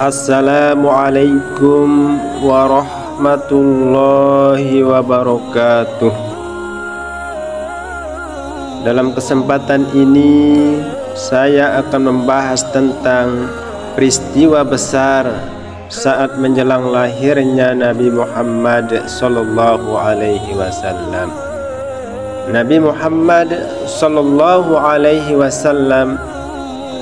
Assalamualaikum warahmatullahi wabarakatuh. Dalam kesempatan ini saya akan membahas tentang peristiwa besar saat menjelang lahirnya Nabi Muhammad sallallahu alaihi wasallam. Nabi Muhammad sallallahu alaihi wasallam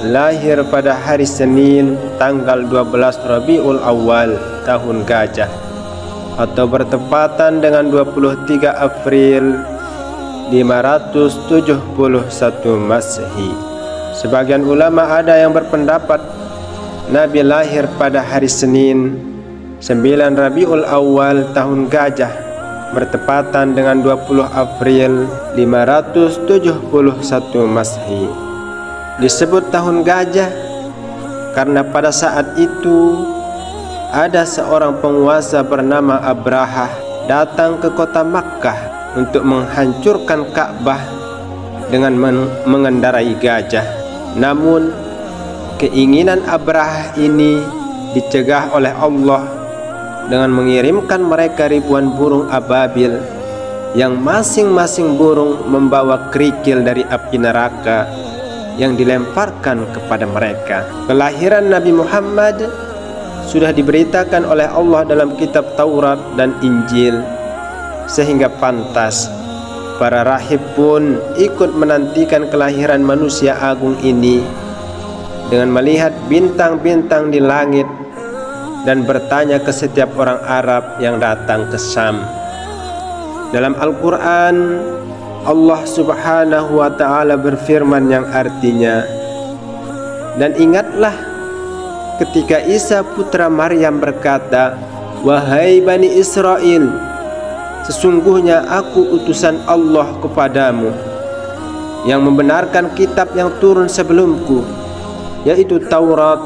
lahir pada hari Senin tanggal 12 Rabiul Awal tahun Gajah atau bertepatan dengan 23 April 571 Masehi. Sebagian ulama ada yang berpendapat Nabi lahir pada hari Senin 9 Rabiul Awal tahun Gajah bertepatan dengan 20 April 571 Masehi. Disebut tahun Gajah karena pada saat itu ada seorang penguasa bernama Abrahah datang ke kota Makkah untuk menghancurkan Ka'bah dengan mengendarai gajah. Namun keinginan Abrahah ini dicegah oleh Allah dengan mengirimkan mereka ribuan burung ababil yang masing-masing burung membawa kerikil dari api neraka yang dilemparkan kepada mereka. Kelahiran Nabi Muhammad sudah diberitakan oleh Allah dalam kitab Taurat dan Injil, sehingga pantas para rahib pun ikut menantikan kelahiran manusia agung ini dengan melihat bintang-bintang di langit dan bertanya ke setiap orang Arab yang datang ke Syam. Dalam Al-Quran, Allah subhanahu wa ta'ala berfirman yang artinya, dan ingatlah ketika Isa putra Maryam berkata, "Wahai Bani Israel, sesungguhnya aku utusan Allah kepadamu yang membenarkan kitab yang turun sebelumku, yaitu Taurat,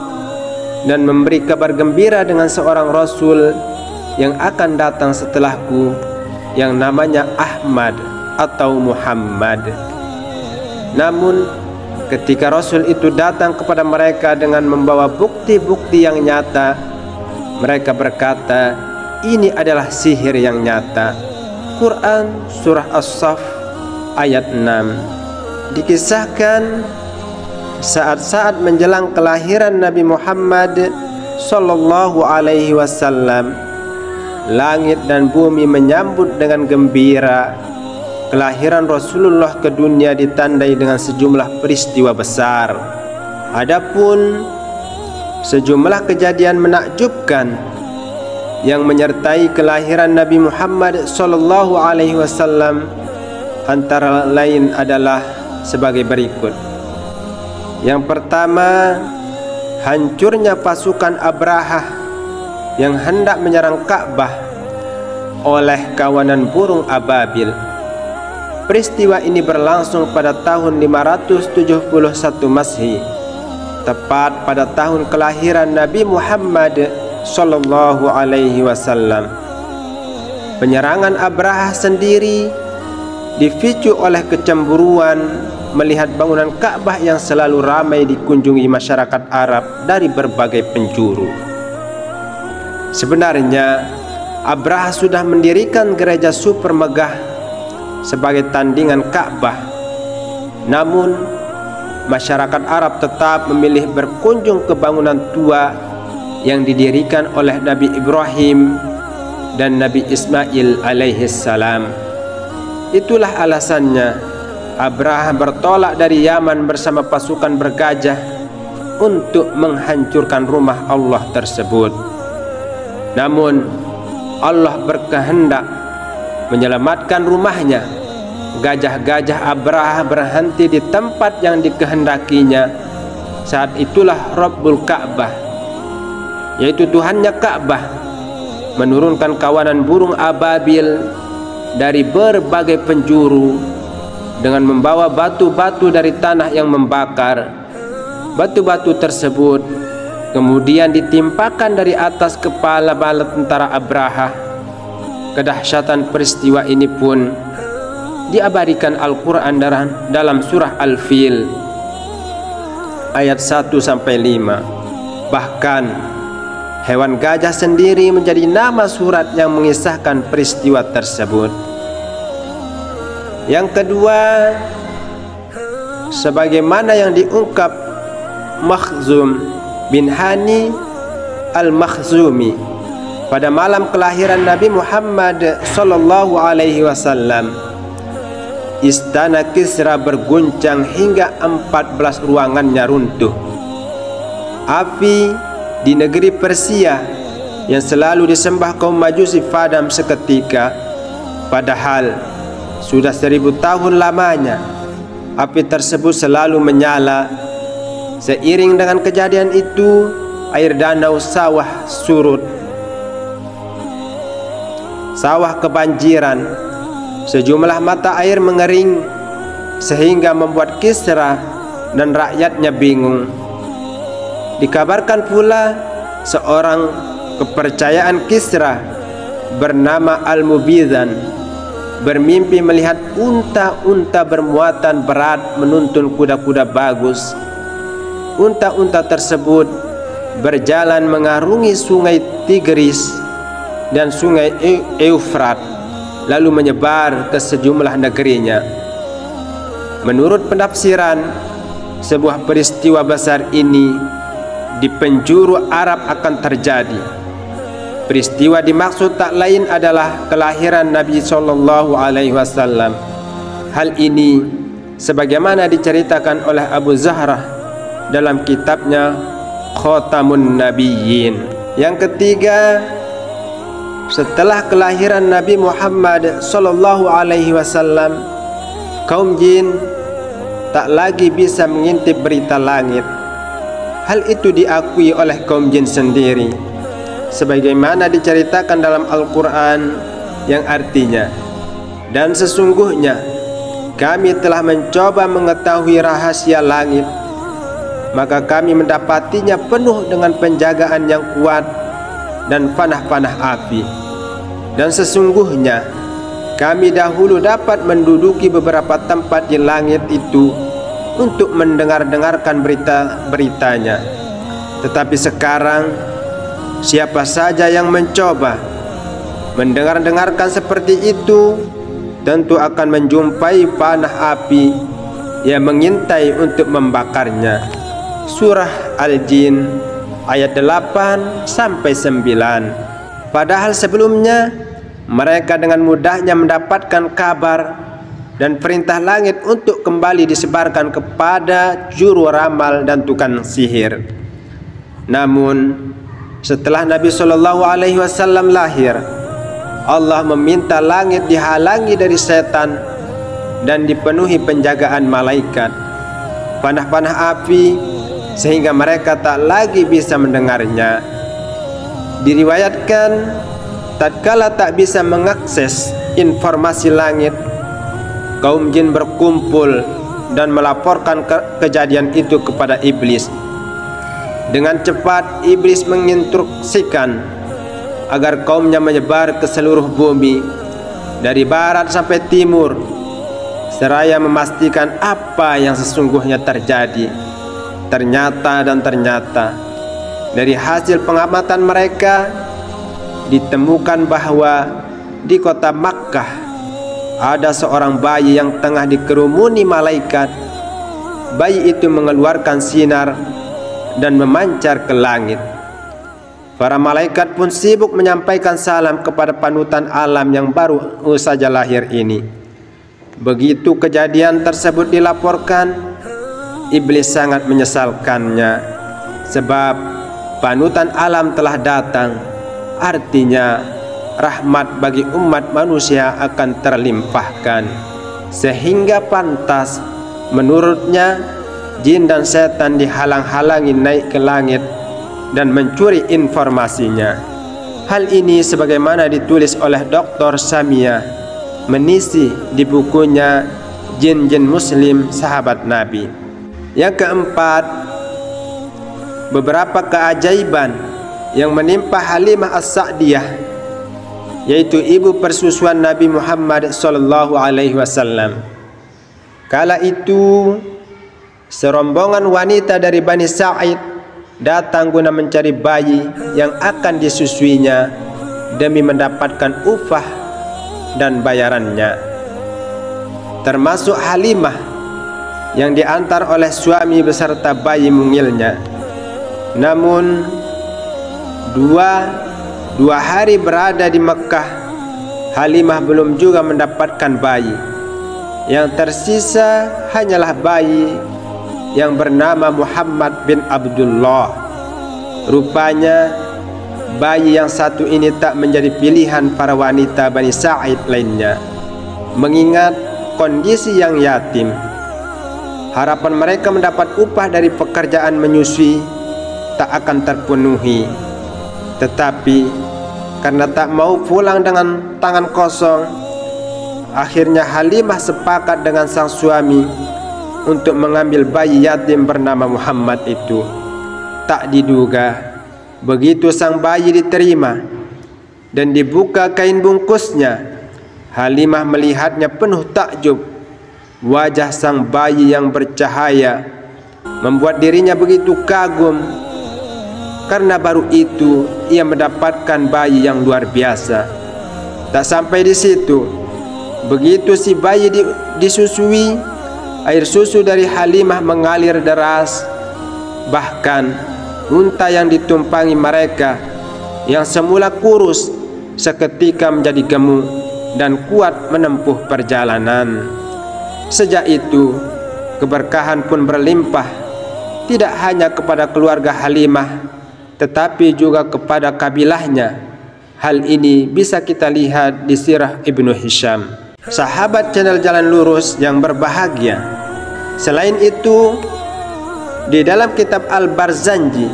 dan memberi kabar gembira dengan seorang Rasul yang akan datang setelahku yang namanya Ahmad atau Muhammad." Namun ketika Rasul itu datang kepada mereka dengan membawa bukti-bukti yang nyata, mereka berkata, "Ini adalah sihir yang nyata." Quran Surah As-Saff ayat 6. Dikisahkan saat-saat menjelang kelahiran Nabi Muhammad sallallahu alaihi wasallam, langit dan bumi menyambut dengan gembira kelahiran Rasulullah ke dunia ditandai dengan sejumlah peristiwa besar. Adapun sejumlah kejadian menakjubkan yang menyertai kelahiran Nabi Muhammad sallallahu alaihi wasallam antara lain adalah sebagai berikut. Yang pertama, hancurnya pasukan Abrahah yang hendak menyerang Ka'bah oleh kawanan burung ababil. Peristiwa ini berlangsung pada tahun 571 Masehi, tepat pada tahun kelahiran Nabi Muhammad sallallahu alaihi wasallam. Penyerangan Abrahah sendiri dipicu oleh kecemburuan melihat bangunan Ka'bah yang selalu ramai dikunjungi masyarakat Arab dari berbagai penjuru. Sebenarnya Abrahah sudah mendirikan gereja super megah sebagai tandingan Ka'bah. Namun masyarakat Arab tetap memilih berkunjung ke bangunan tua yang didirikan oleh Nabi Ibrahim dan Nabi Ismail alaihi salam. Itulah alasannya Abrahah bertolak dari Yaman bersama pasukan bergajah untuk menghancurkan rumah Allah tersebut. Namun Allah berkehendak menyelamatkan rumahnya. Gajah-gajah Abrahah berhenti di tempat yang dikehendakinya. Saat itulah Rabbul Ka'bah, yaitu Tuhannya Ka'bah, menurunkan kawanan burung ababil dari berbagai penjuru dengan membawa batu-batu dari tanah yang membakar. Batu-batu tersebut kemudian ditimpakan dari atas kepala bala tentara Abrahah. Kedahsyatan peristiwa ini pun diabadikan Al-Quran dalam surah Al-Fil ayat 1-5. Bahkan Hewan gajah sendiri menjadi nama surat yang mengisahkan peristiwa tersebut. Yang kedua, sebagaimana yang diungkap Makhzum bin Hani al-Makhzumi pada malam kelahiran Nabi Muhammad sallallahu alaihi wasallam, istana Kisra berguncang hingga 14 ruangannya runtuh. Api di negeri Persia yang selalu disembah kaum Majusi padam seketika, padahal sudah 1000 tahun lamanya api tersebut selalu menyala. Seiring dengan kejadian itu, air danau sawah surut, sawah kebanjiran, sejumlah mata air mengering, sehingga membuat Kisra dan rakyatnya bingung. Dikabarkan pula seorang kepercayaan Kisra bernama Al-Mubizan bermimpi melihat unta-unta bermuatan berat menuntun kuda-kuda bagus. Unta-unta tersebut berjalan mengarungi sungai Tigris dan sungai Eufrat, lalu menyebar ke sejumlah negerinya. Menurut penafsiran, sebuah peristiwa besar ini di penjuru Arab akan terjadi. Peristiwa dimaksud tak lain adalah kelahiran Nabi sallallahu alaihi wasallam. Hal ini sebagaimana diceritakan oleh Abu Zahrah dalam kitabnya Khatamun Nabiyyin. Yang ketiga, setelah kelahiran Nabi Muhammad sallallahu alaihi wasallam, kaum jin tak lagi bisa mengintip berita langit. Hal itu diakui oleh kaum jin sendiri, sebagaimana diceritakan dalam Al-Quran yang artinya, dan sesungguhnya kami telah mencoba mengetahui rahasia langit, maka kami mendapatinya penuh dengan penjagaan yang kuat dan panah-panah api. Dan sesungguhnya kami dahulu dapat menduduki beberapa tempat di langit itu untuk mendengar-dengarkan berita-beritanya. Tetapi sekarang, siapa saja yang mencoba mendengar-dengarkan seperti itu, tentu akan menjumpai panah api yang mengintai untuk membakarnya. Surah Al-Jin ayat 8-9. Padahal sebelumnya mereka dengan mudahnya mendapatkan kabar dan perintah langit untuk kembali disebarkan kepada juru ramal dan tukang sihir. Namun setelah Nabi sallallahu alaihi wasallam lahir, Allah meminta langit dihalangi dari setan dan dipenuhi penjagaan malaikat, panah-panah api, sehingga mereka tak lagi bisa mendengarnya. Diriwayatkan tatkala tak bisa mengakses informasi langit, kaum jin berkumpul dan melaporkan kejadian itu kepada iblis. Dengan cepat iblis menginstruksikan agar kaumnya menyebar ke seluruh bumi dari barat sampai timur, seraya memastikan apa yang sesungguhnya terjadi. Ternyata dari hasil pengamatan mereka ditemukan bahwa di kota Makkah ada seorang bayi yang tengah dikerumuni malaikat. Bayi itu mengeluarkan sinar dan memancar ke langit. Para malaikat pun sibuk menyampaikan salam kepada panutan alam yang baru saja lahir ini. Begitu kejadian tersebut dilaporkan, iblis sangat menyesalkannya, sebab panutan alam telah datang. Artinya rahmat bagi umat manusia akan terlimpahkan, sehingga pantas menurutnya jin dan setan dihalang-halangi naik ke langit dan mencuri informasinya. Hal ini sebagaimana ditulis oleh Dr. Samia Menisi di bukunya Jin-Jin Muslim Sahabat Nabi. Yang keempat, beberapa keajaiban yang menimpa Halimah As-Sa'diyah, yaitu ibu persusuan Nabi Muhammad sallallahu alaihi wasallam. Kala itu serombongan wanita dari Bani Sa'id datang guna mencari bayi yang akan disusuinya demi mendapatkan upah dan bayarannya. Termasuk Halimah yang diantar oleh suami beserta bayi mungilnya. Namun dua hari berada di Mekah, Halimah belum juga mendapatkan bayi. Yang tersisa hanyalah bayi yang bernama Muhammad bin Abdullah. Rupanya bayi yang satu ini tak menjadi pilihan para wanita Bani Sa'id lainnya, mengingat kondisi yang yatim. Harapan mereka mendapat upah dari pekerjaan menyusui tak akan terpenuhi. Tetapi karena tak mau pulang dengan tangan kosong, akhirnya Halimah sepakat dengan sang suami untuk mengambil bayi yatim bernama Muhammad itu. Tak diduga, begitu sang bayi diterima dan dibuka kain bungkusnya, Halimah melihatnya penuh takjub. Wajah sang bayi yang bercahaya membuat dirinya begitu kagum, karena baru itu ia mendapatkan bayi yang luar biasa. Tak sampai di situ, begitu si bayi disusui, air susu dari Halimah mengalir deras. Bahkan unta yang ditumpangi mereka yang semula kurus seketika menjadi gemuk dan kuat menempuh perjalanan. Sejak itu keberkahan pun berlimpah, tidak hanya kepada keluarga Halimah tetapi juga kepada kabilahnya. Hal ini bisa kita lihat di sirah Ibnu Hisham. Sahabat channel Jalan Lurus yang berbahagia, selain itu di dalam kitab Al-Barzanji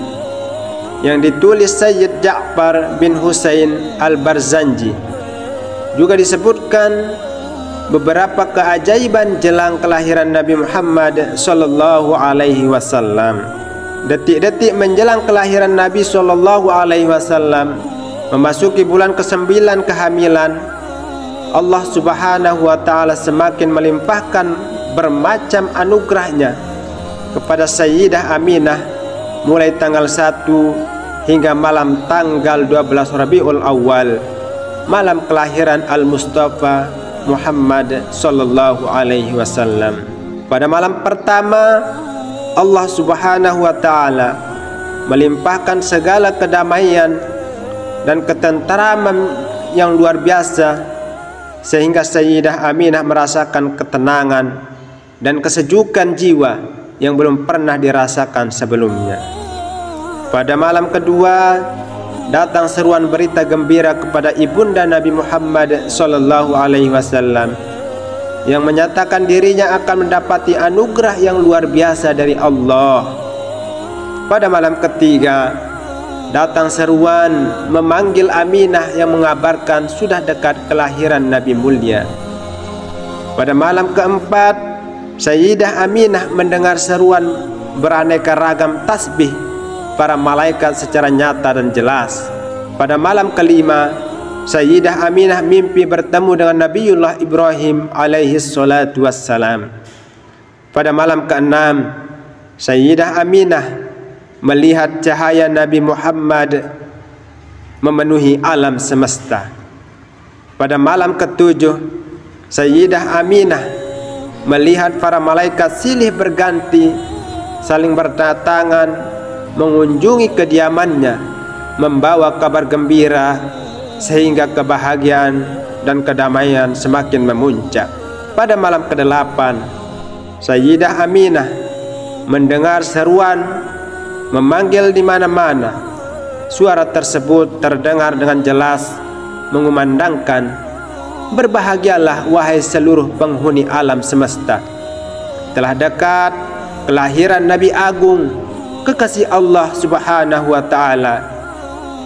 yang ditulis Sayyid Ja'far bin Husain Al-Barzanji juga disebutkan beberapa keajaiban jelang kelahiran Nabi Muhammad sallallahu alaihi wasallam. Detik-detik menjelang kelahiran Nabi sallallahu alaihi wasallam, memasuki bulan ke-9 kehamilan, Allah Subhanahu wa taala semakin melimpahkan bermacam anugerahnya kepada Sayyidah Aminah mulai tanggal 1 hingga malam tanggal 12 Rabiul Awal, malam kelahiran Al-Mustafa Muhammad sallallahu alaihi wasallam. Pada malam pertama, Allah Subhanahu wa taala melimpahkan segala kedamaian dan ketenteraman yang luar biasa, sehingga Sayyidah Aminah merasakan ketenangan dan kesejukan jiwa yang belum pernah dirasakan sebelumnya. Pada malam kedua, datang seruan berita gembira kepada ibunda Nabi Muhammad sallallahu alaihi wasallam yang menyatakan dirinya akan mendapati anugerah yang luar biasa dari Allah. Pada malam ketiga, datang seruan memanggil Aminah yang mengabarkan sudah dekat kelahiran Nabi mulia. Pada malam keempat, Sayyidah Aminah mendengar seruan beraneka ragam tasbih para malaikat secara nyata dan jelas. Pada malam kelima, Sayyidah Aminah mimpi bertemu dengan Nabiullah Ibrahim alaihi salatu wassalam. Pada malam keenam, Sayyidah Aminah melihat cahaya Nabi Muhammad memenuhi alam semesta. Pada malam ketujuh, Sayyidah Aminah melihat para malaikat silih berganti saling berdatangan mengunjungi kediamannya, membawa kabar gembira, sehingga kebahagiaan dan kedamaian semakin memuncak. Pada malam ke-8, Sayyidah Aminah mendengar seruan memanggil di mana-mana. Suara tersebut terdengar dengan jelas mengumandangkan, "Berbahagialah wahai seluruh penghuni alam semesta. Telah dekat kelahiran Nabi Agung, kekasih Allah Subhanahu wa taala,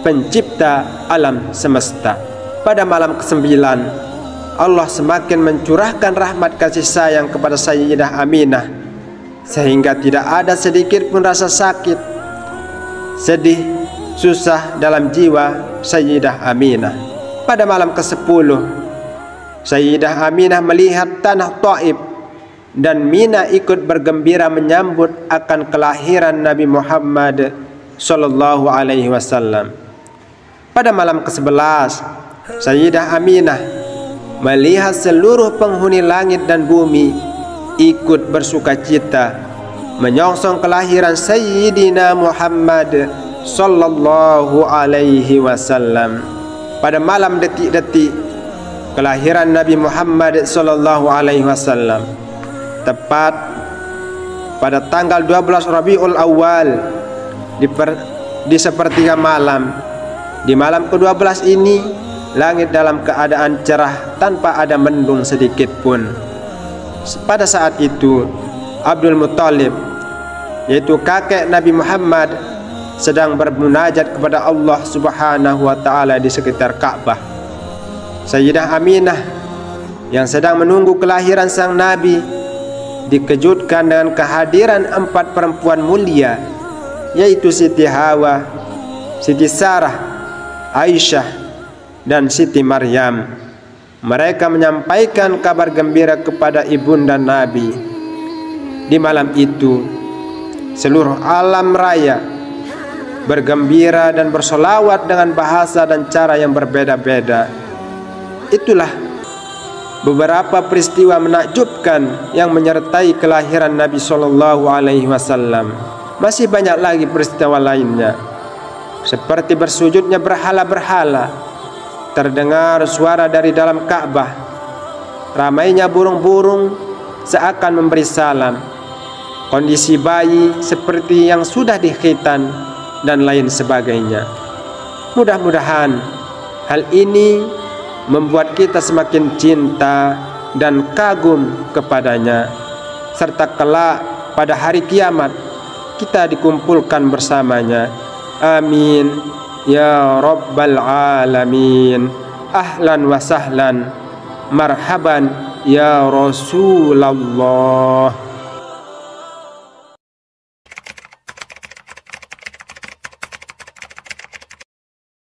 pencipta alam semesta." Pada malam ke-9, Allah semakin mencurahkan rahmat kasih sayang kepada Sayyidah Aminah, sehingga tidak ada sedikit pun rasa sakit, sedih, susah dalam jiwa Sayyidah Aminah. Pada malam ke-10, Sayyidah Aminah melihat tanah Taif dan Mina ikut bergembira menyambut akan kelahiran Nabi Muhammad Sallallahu Alaihi Wasallam. Pada malam ke-11, Sayyidah Aminah melihat seluruh penghuni langit dan bumi ikut bersukacita menyongsong kelahiran Sayyidina Muhammad Sallallahu Alaihi Wasallam. Pada malam detik-detik kelahiran Nabi Muhammad Sallallahu Alaihi Wasallam, tepat pada tanggal 12 Rabiul Awal di sepertiga malam, di malam ke-12 ini langit dalam keadaan cerah tanpa ada mendung sedikit pun. Pada saat itu Abdul Muttalib, yaitu kakek Nabi Muhammad, sedang bermunajat kepada Allah Subhanahu wa Ta'ala di sekitar Ka'bah. Sayyidah Aminah yang sedang menunggu kelahiran sang Nabi dikejutkan dengan kehadiran 4 perempuan mulia, yaitu Siti Hawa, Siti Sarah, Aisyah, dan Siti Maryam. Mereka menyampaikan kabar gembira kepada ibunda Nabi. Di malam itu seluruh alam raya bergembira dan bersolawat dengan bahasa dan cara yang berbeda-beda. Itulah beberapa peristiwa menakjubkan yang menyertai kelahiran Nabi Sallallahu Alaihi Wasallam. Masih banyak lagi peristiwa lainnya, seperti bersujudnya berhala-berhala, terdengar suara dari dalam Ka'bah, ramainya burung-burung seakan memberi salam, kondisi bayi seperti yang sudah dikhitan, dan lain sebagainya. Mudah-mudahan hal ini membuat kita semakin cinta dan kagum kepadanya, serta kelak pada hari kiamat kita dikumpulkan bersamanya. Amin ya rabbal alamin. Ahlan wa sahlan, marhaban ya Rasulullah.